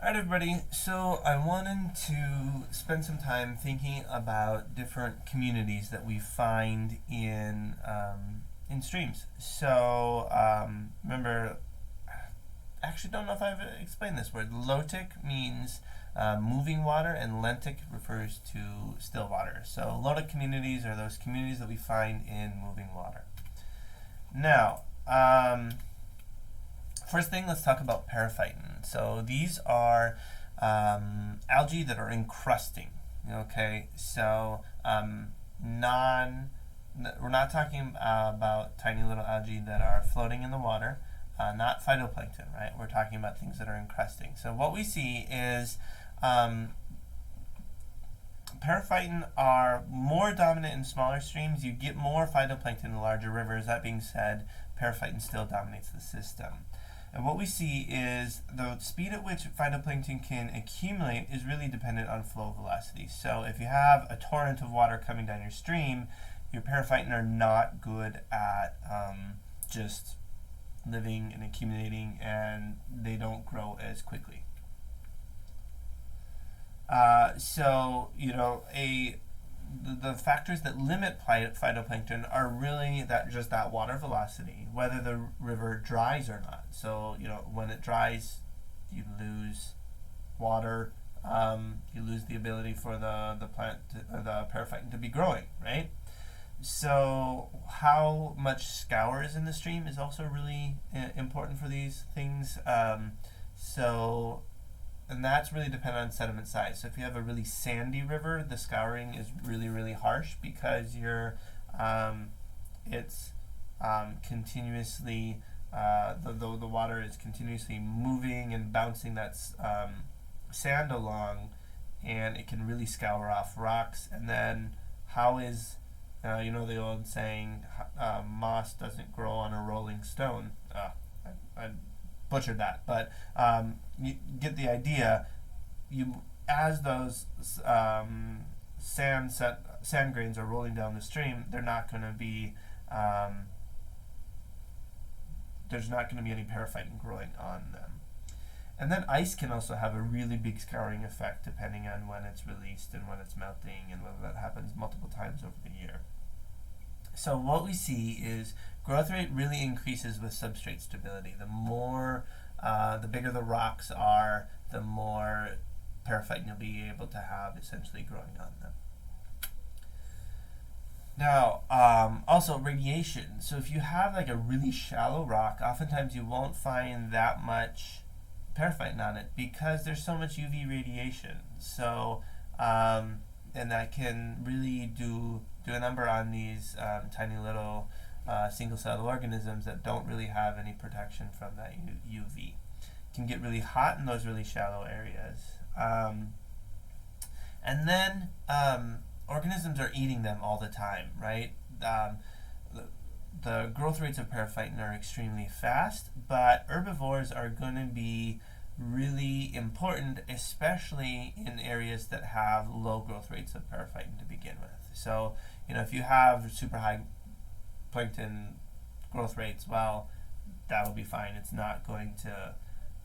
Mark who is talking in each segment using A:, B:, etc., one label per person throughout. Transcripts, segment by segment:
A: Alright everybody, so I wanted to spend some time thinking about different communities that we find in streams. So remember, I actually don't know if I've explained this word. Lotic means moving water, and lentic refers to still water. So Lotic communities are those communities that we find in moving water. Now, first thing, let's talk about Periphyton. So these are algae that are encrusting. Okay, so we're not talking about tiny little algae that are floating in the water, not phytoplankton, right? We're talking about things that are encrusting. So what we see is Periphyton are more dominant in smaller streams. You get more phytoplankton in larger rivers. That being said, Periphyton still dominates the system. And what we see is the speed at which phytoplankton can accumulate is really dependent on flow velocity. So if you have a torrent of water coming down your stream, your Periphyton are not good at just living and accumulating, and they don't grow as quickly. The factors that limit phytoplankton are really that water velocity, whether the river dries or not. So when it dries, you lose water, you lose the ability for the Periphyton to be growing, right? So how much scour is in the stream is also really important for these things. And that's really dependent on sediment size. So if you have a really sandy river, the scouring is really, really harsh because it's continuously, the water is continuously moving and bouncing that sand along, and it can really scour off rocks. And then how is, the old saying, moss doesn't grow on a rolling stone. I butchered that, but you get the idea. As those sand grains are rolling down the stream, there's not going to be any Periphyton growing on them. And then ice can also have a really big scouring effect depending on when it's released and when it's melting, and whether that happens multiple times over the year. So what we see is growth rate really increases with substrate stability. The bigger the rocks are, the more Periphyton you'll be able to have essentially growing on them. Now, also radiation. So if you have like a really shallow rock, oftentimes you won't find that much Periphyton on it because there's so much UV radiation. So, and that can really do a number on these tiny little single-celled organisms that don't really have any protection from that UV. It can get really hot in those really shallow areas. And then organisms are eating them all the time, right? The growth rates of Periphyton are extremely fast, but herbivores are going to be really important, especially in areas that have low growth rates of Periphyton to begin with. So, if you have super high plankton growth rates, well, that'll be fine. It's not going to,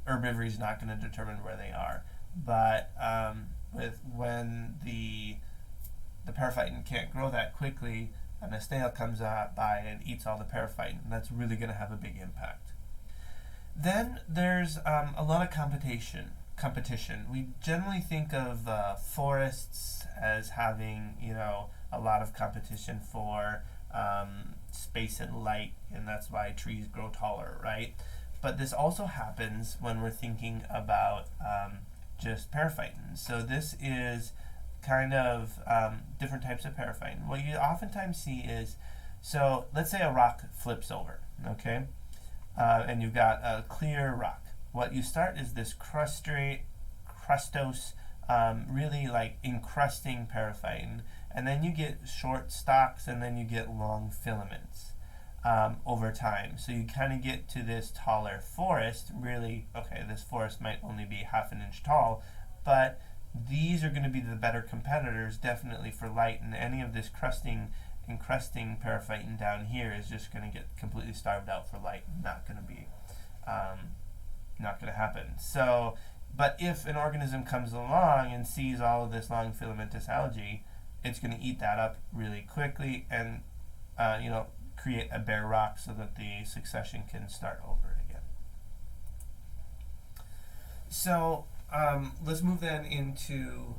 A: herbivory is not going to determine where they are. But when the Periphyton can't grow that quickly, and a snail comes by and eats all the Periphyton, that's really going to have a big impact. Then there's a lot of competition. We generally think of forests as having, a lot of competition for space and light, and that's why trees grow taller, right? But this also happens when we're thinking about just Periphyton. So this is kind of different types of Periphyton. What you oftentimes see is, so let's say a rock flips over, okay? And you've got a clear rock. What you start is this crustose, really like encrusting Periphyton, and then you get short stalks, and then you get long filaments over time. So you kind of get to this taller forest. Really, okay, this forest might only be half an inch tall, but these are going to be the better competitors, definitely, for light, and any of this encrusting Periphyton down here is just going to get completely starved out for light. Not going to happen. So But if an organism comes along and sees all of this long filamentous algae, it's going to eat that up really quickly and create a bare rock so that the succession can start over again. So let's move then into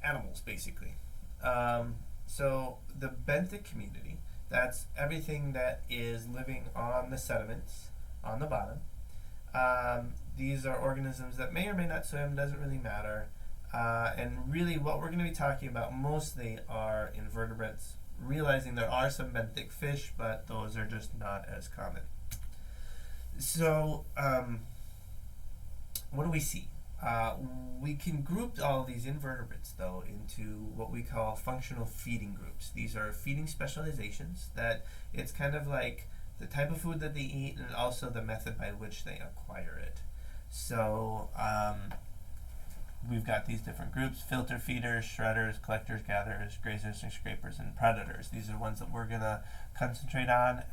A: animals, basically. So the benthic community, that's everything that is living on the sediments on the bottom. These are organisms that may or may not swim, doesn't really matter. And really what we're going to be talking about mostly are invertebrates, realizing there are some benthic fish, but those are just not as common. So what do we see? We can group all these invertebrates, though, into what we call functional feeding groups. These are feeding specializations that it's kind of like the type of food that they eat and also the method by which they acquire it. So we've got these different groups: filter feeders, shredders, collectors, gatherers, grazers, and scrapers, and predators. These are the ones that we're going to concentrate on.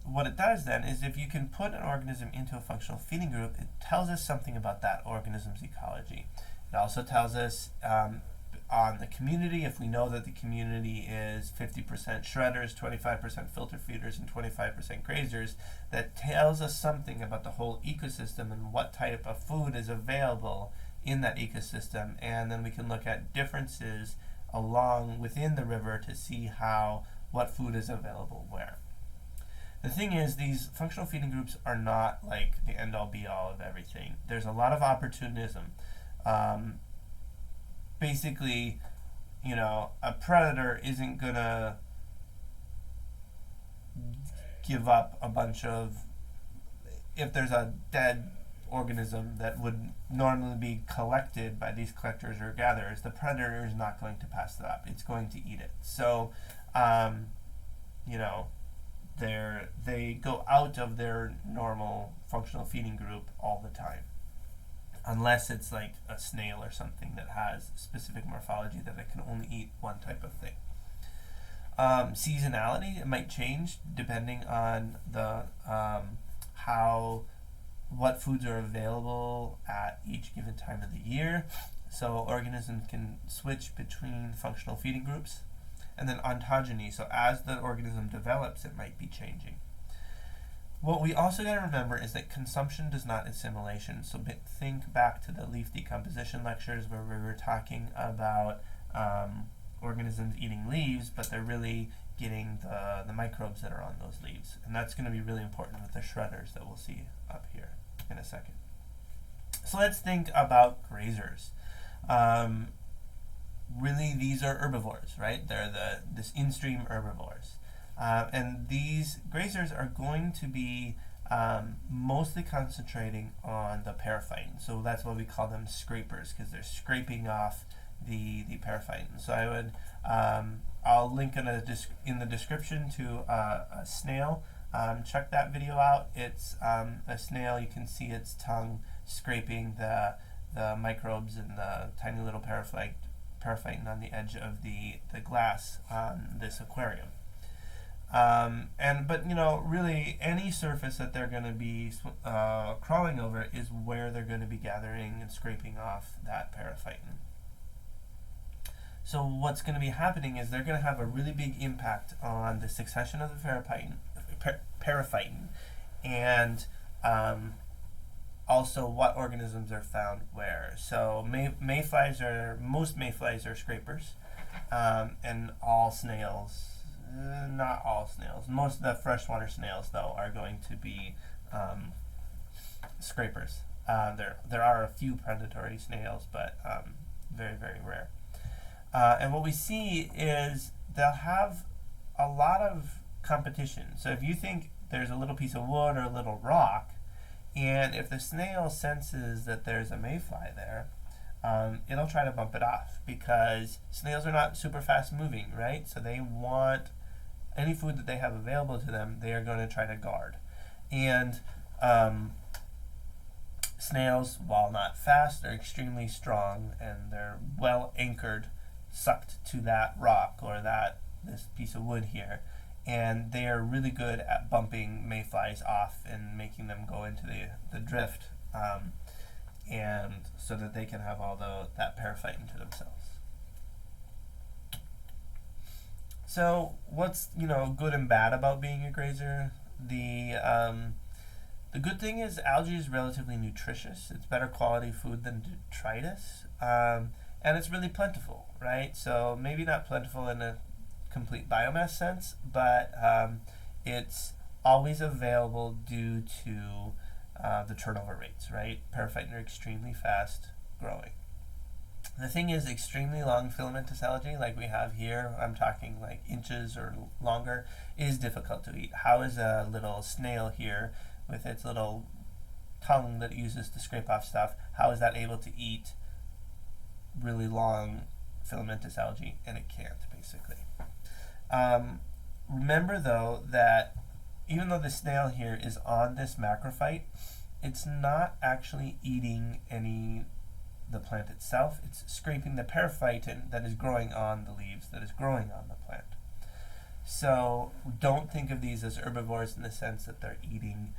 A: What it does then is if you can put an organism into a functional feeding group, it tells us something about that organism's ecology. It also tells us on the community, if we know that the community is 50% shredders, 25% filter feeders, and 25% grazers, that tells us something about the whole ecosystem and what type of food is available in that ecosystem. And then we can look at differences along within the river to see what food is available where. The thing is, these functional feeding groups are not like the end-all be-all of everything. There's a lot of opportunism. Basically, a predator isn't going to give up a bunch of, if there's a dead organism that would normally be collected by these collectors or gatherers, the predator is not going to pass it up. It's going to eat it. So, they go out of their normal functional feeding group all the time, unless it's like a snail or something that has specific morphology that it can only eat one type of thing. Seasonality, it might change depending on the what foods are available at each given time of the year. So organisms can switch between functional feeding groups. And then ontogeny, so as the organism develops, it might be changing. What we also got to remember is that consumption does not assimilation. So think back to the leaf decomposition lectures where we were talking about organisms eating leaves, but they're really getting the microbes that are on those leaves. And that's going to be really important with the shredders that we'll see up here in a second. So let's think about grazers. Really, these are herbivores, right? They're this in-stream herbivores. And these grazers are going to be mostly concentrating on the periphyton. So that's why we call them scrapers, because they're scraping off the periphyton. So I would, I'll link in the description to a snail. Check that video out. It's a snail. You can see its tongue scraping the microbes and the tiny little periphyton on the edge of the glass on this aquarium. But really any surface that they're going to be crawling over is where they're going to be gathering and scraping off that periphyton. So what's going to be happening is they're going to have a really big impact on the succession of the periphyton and also what organisms are found where. So most mayflies are scrapers, and all snails, not all snails, most of the freshwater snails though are going to be scrapers. There are a few predatory snails, but very, very rare. And what we see is they'll have a lot of competition. So if you think there's a little piece of wood or a little rock, and if the snail senses that there's a mayfly there, it'll try to bump it off because snails are not super fast moving, right? So they want any food that they have available to them, they are going to try to guard. And snails, while not fast, are extremely strong and they're well anchored, sucked to that rock or this piece of wood here. and they are really good at bumping mayflies off and making them go into the drift, and so that they can have all that periphyton to themselves. So what's good and bad about being a grazer? The good thing is algae is relatively nutritious. It's better quality food than detritus, and it's really plentiful, right? So maybe not plentiful in a complete biomass sense, but it's always available due to the turnover rates, right? Periphyton are extremely fast growing. The thing is, extremely long filamentous algae like we have here, I'm talking like inches or longer, is difficult to eat. How is a little snail here with its little tongue that it uses to scrape off stuff, how is that able to eat really long filamentous algae? And it can't, basically. Remember though that even though the snail here is on this macrophyte, it's not actually eating the plant itself. It's scraping the periphyton that is growing on the leaves, that is growing on the plant. So don't think of these as herbivores in the sense that they're eating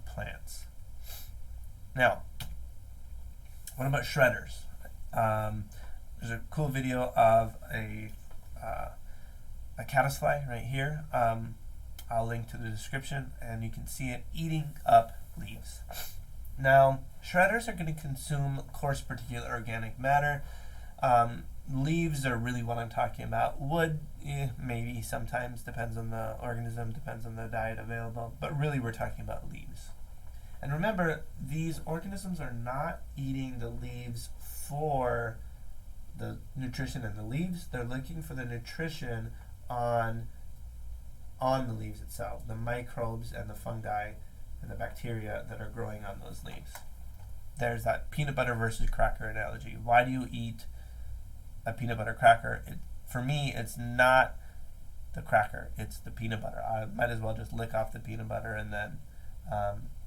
A: plants. Now, what about shredders? There's a cool video of a caddisfly right here. I'll link to the description, and you can see it eating up leaves. Now, shredders are going to consume coarse particulate organic matter. Leaves are really what I'm talking about. Wood, maybe sometimes, depends on the organism, depends on the diet available, but really we're talking about leaves. And remember, these organisms are not eating the leaves for the nutrition in the leaves. They're looking for the nutrition on the leaves itself, the microbes and the fungi and the bacteria that are growing on those leaves. There's that peanut butter versus cracker analogy. Why do you eat a peanut butter cracker? For me, it's not the cracker, it's the peanut butter. I might as well just lick off the peanut butter and then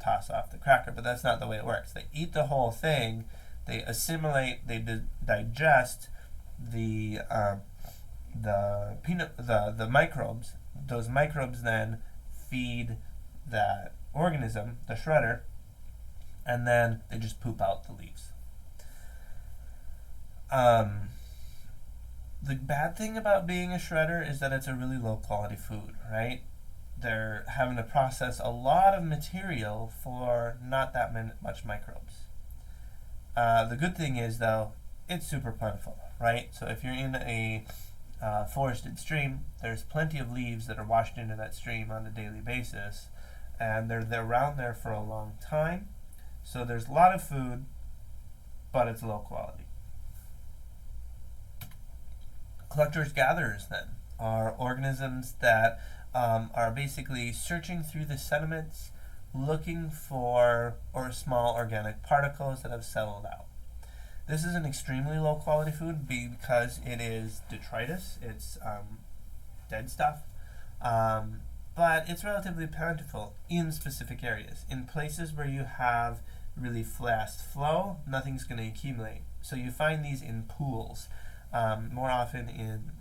A: toss off the cracker, but that's not the way it works. They eat the whole thing, they assimilate, they digest the microbes. Those microbes then feed that organism, the shredder, and then they just poop out the leaves. The bad thing about being a shredder is that it's a really low quality food, right? They're having to process a lot of material for not that much microbes. The good thing is, though, it's super plentiful, right? So if you're in a forested stream, there's plenty of leaves that are washed into that stream on a daily basis, and they're around there for a long time. So there's a lot of food, but it's low quality. Collectors-gatherers, then, are organisms that are basically searching through the sediments, looking for small organic particles that have settled out. This is an extremely low quality food because it is detritus, it's dead stuff, but it's relatively plentiful in specific areas. In places where you have really fast flow, nothing's going to accumulate. So you find these in pools, more often in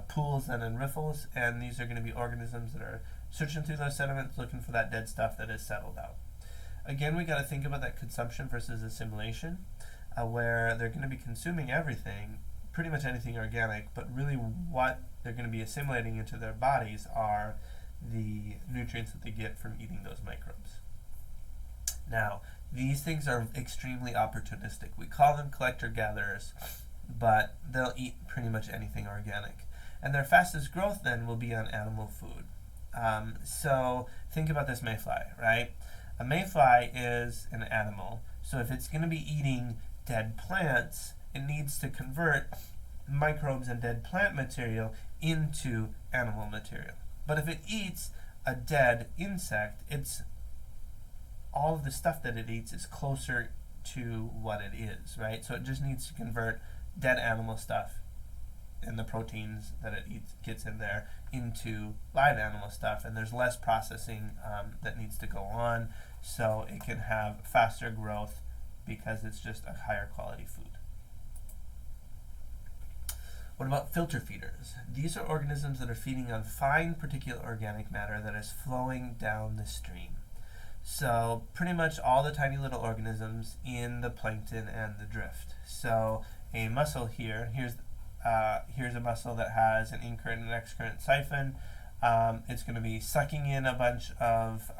A: pools than in riffles, and these are going to be organisms that are searching through those sediments looking for that dead stuff that is settled out. Again, we got to think about that consumption versus assimilation, where they're going to be consuming everything, pretty much anything organic, but really what they're going to be assimilating into their bodies are the nutrients that they get from eating those microbes. Now, these things are extremely opportunistic. We call them collector-gatherers, but they'll eat pretty much anything organic. And their fastest growth then will be on animal food. So think about this mayfly, right? A mayfly is an animal, so if it's going to be eating dead plants, it needs to convert microbes and dead plant material into animal material. But if it eats a dead insect, all of the stuff that it eats is closer to what it is, right? So it just needs to convert dead animal stuff and the proteins that it gets in there into live animal stuff, and there's less processing that needs to go on, so it can have faster growth because it's just a higher quality food. What about filter feeders? These are organisms that are feeding on fine particulate organic matter that is flowing down the stream. So pretty much all the tiny little organisms in the plankton and the drift. So a mussel here, here's a mussel that has an in-current and ex-current siphon. It's going to be sucking in a bunch of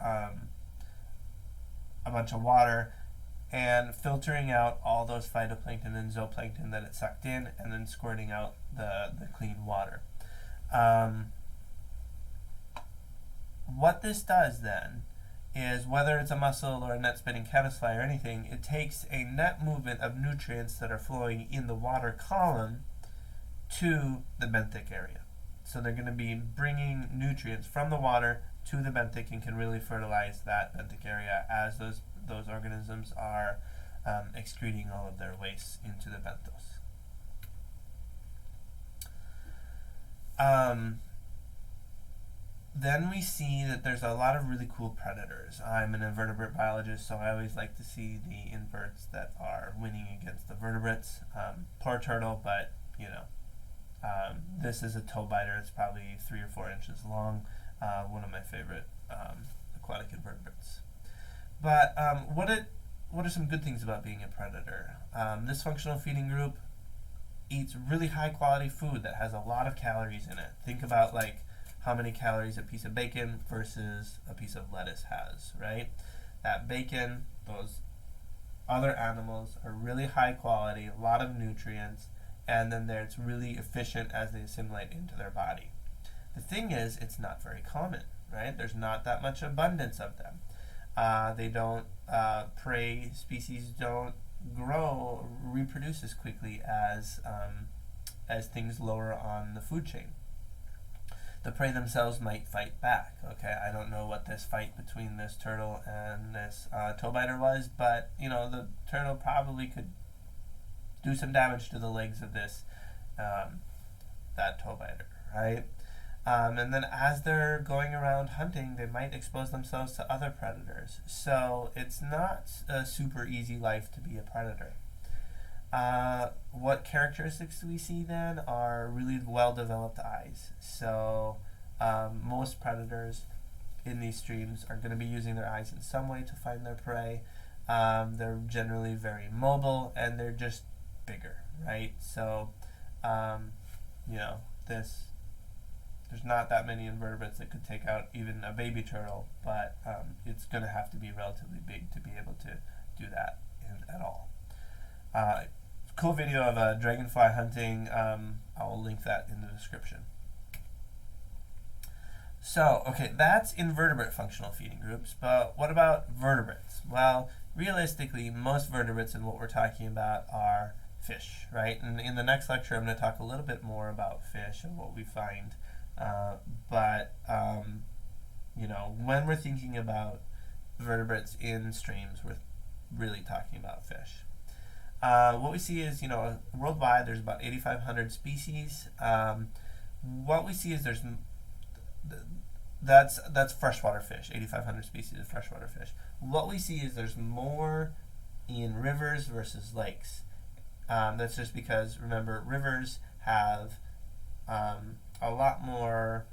A: water and filtering out all those phytoplankton and zooplankton that it sucked in, and then squirting out the clean water. What this does then is, whether it's a mussel or a net spitting caddisfly or anything, it takes a net movement of nutrients that are flowing in the water column to the benthic area. So they're going to be bringing nutrients from the water to the benthic and can really fertilize that benthic area as those organisms are excreting all of their wastes into the benthos. Then we see that there's a lot of really cool predators. I'm an invertebrate biologist, so I always like to see the inverts that are winning against the vertebrates. Poor turtle, but you know, this is a toe biter. It's probably 3 or 4 inches long. One of my favorite aquatic invertebrates. But what are some good things about being a predator? This functional feeding group eats really high quality food that has a lot of calories in it. Think about like how many calories a piece of bacon versus a piece of lettuce has, right? That bacon, those other animals are really high quality, a lot of nutrients, and then it's really efficient as they assimilate into their body. The thing is, it's not very common, right? There's not that much abundance of them. Prey species don't grow, reproduce as quickly as things lower on the food chain. The prey themselves might fight back. Okay, I don't know what this fight between this turtle and this toe biter was, but you know, the turtle probably could do some damage to the legs of this that toe biter, right? And then as they're going around hunting, they might expose themselves to other predators. So it's not a super easy life to be a predator. What characteristics do we see then are really well-developed eyes. So most predators in these streams are going to be using their eyes in some way to find their prey. They're generally very mobile, and they're just bigger, right? So, you know, there's not that many invertebrates that could take out even a baby turtle, but it's going to have to be relatively big to be able to do that at all. Cool video of dragonfly hunting. I'll link that in the description. So, okay, that's invertebrate functional feeding groups, but what about vertebrates? Well, realistically, most vertebrates in what we're talking about are fish, right? And in the next lecture, I'm going to talk a little bit more about fish and what we find. You know, when we're thinking about vertebrates in streams, we're really talking about fish. What we see is, you know, worldwide there's about 8,500 species. What we see is that's freshwater fish, 8,500 species of freshwater fish. What we see is there's more in rivers versus lakes. That's just because, remember, rivers have a lot more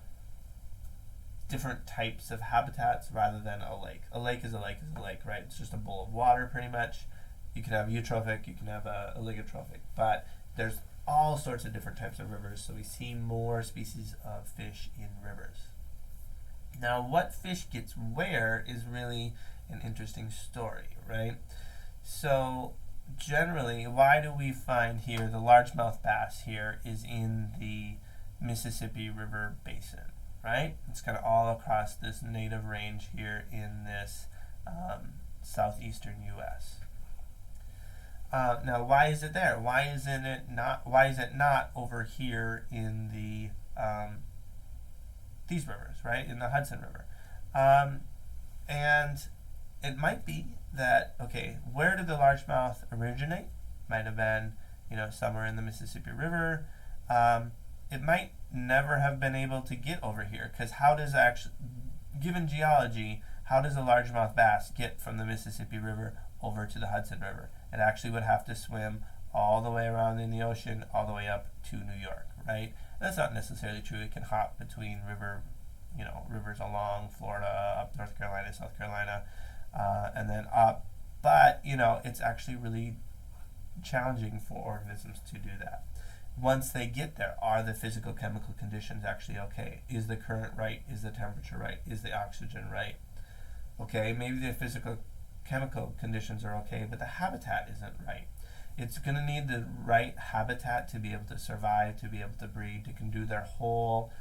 A: different types of habitats rather than a lake. A lake is a lake is a lake, right? It's just a bowl of water pretty much. You can have eutrophic, you can have a oligotrophic, but there's all sorts of different types of rivers, so we see more species of fish in rivers. Now, what fish gets where is really an interesting story, right? So, generally, why do we find here the largemouth bass here is in the Mississippi River Basin, right? It's kind of all across this native range here in this southeastern U.S. Now, why is it there? Why is it not over here in the these rivers, right? In the Hudson River, and it might be that, okay, where did the largemouth originate? Might have been, you know, somewhere in the Mississippi River. It might never have been able to get over here, because how does actually, given geology, how does a largemouth bass get from the Mississippi River over to the Hudson River? It actually would have to swim all the way around in the ocean, all the way up to New York, right? That's not necessarily true. It can hop between rivers along Florida, up North Carolina, South Carolina, and then up. But, it's actually really challenging for organisms to do that. Once they get there, are the physical chemical conditions actually okay? Is the current right? Is the temperature right? Is the oxygen right? Okay, maybe the physical chemical conditions are okay, but the habitat isn't right. It's going to need the right habitat to be able to survive, to be able to breed, to can do their whole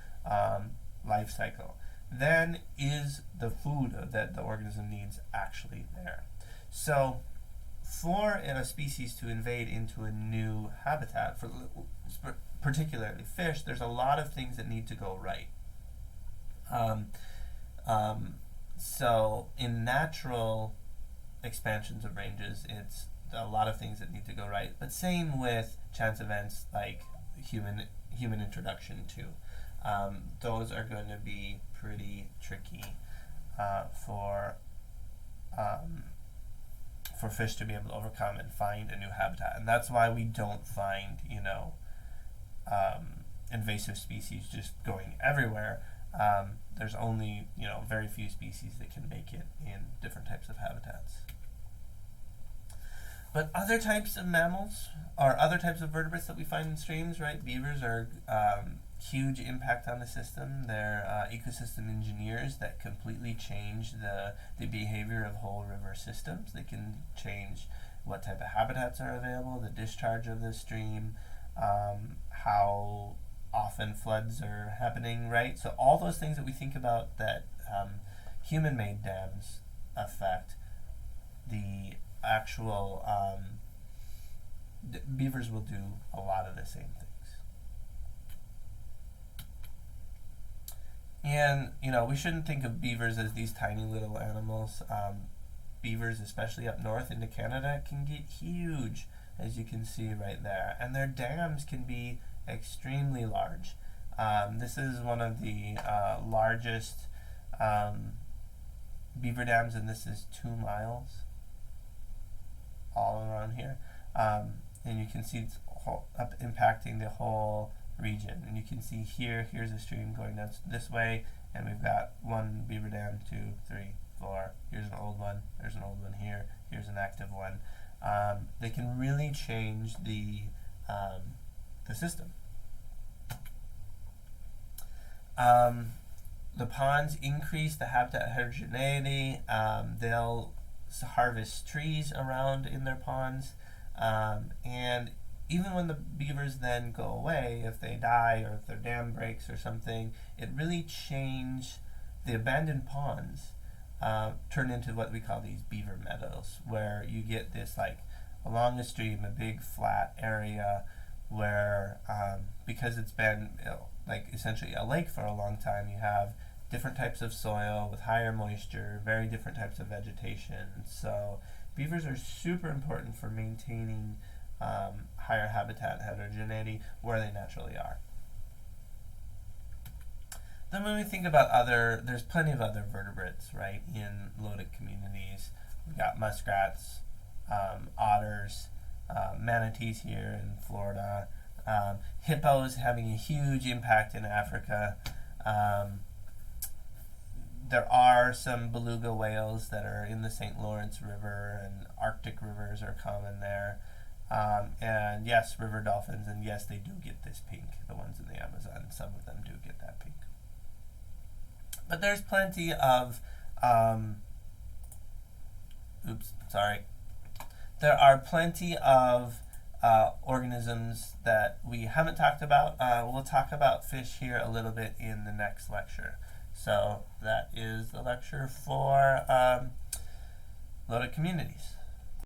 A: life cycle. Then is the food that the organism needs actually there? So for a species to invade into a new habitat, for particularly fish, there's a lot of things that need to go right. So in natural expansions of ranges, it's a lot of things that need to go right. But same with chance events like human introduction too. Those are going to be pretty tricky for fish to be able to overcome and find a new habitat. And that's why we don't find, invasive species just going everywhere. There's only, very few species that can make it in different types of habitats. But other types of mammals, or other types of vertebrates that we find in streams, right? Beavers are huge impact on the system. They're ecosystem engineers that completely change the behavior of whole river systems. They can change what type of habitats are available, the discharge of the stream, how often floods are happening, right? So all those things that we think about that human-made dams affect, the actual beavers will do a lot of the same things. And, we shouldn't think of beavers as these tiny little animals. Beavers, especially up north into Canada, can get huge, as you can see right there. And their dams can be extremely large. This is one of the largest beaver dams, and this is 2 miles all around here. And you can see it's up impacting the whole region. And you can see here's a stream going down this way, and we've got 1 beaver dam, 2, 3, 4. Here's an old one. There's an old one here. Here's an active one. They can really change the system. The ponds increase the habitat heterogeneity. They'll harvest trees around in their ponds, and even when the beavers then go away, if they die or if their dam breaks or something, it really changed the abandoned ponds. Turn into what we call these beaver meadows, where you get this, like, along the stream, a big flat area where, because it's been essentially a lake for a long time, you have different types of soil with higher moisture, very different types of vegetation. So beavers are super important for maintaining higher habitat heterogeneity where they naturally are. Then when we think about there's plenty of other vertebrates, right, in Lotic communities. We've got muskrats, otters, manatees here in Florida, hippos having a huge impact in Africa. There are some beluga whales that are in the St. Lawrence River, and Arctic rivers are common there. And yes, river dolphins, and yes, they do get this pink, the ones in the Amazon. Some of them do get that pink. But there's plenty of, there are plenty of organisms that we haven't talked about. We'll talk about fish here a little bit in the next lecture. So that is the lecture for Lotic Communities.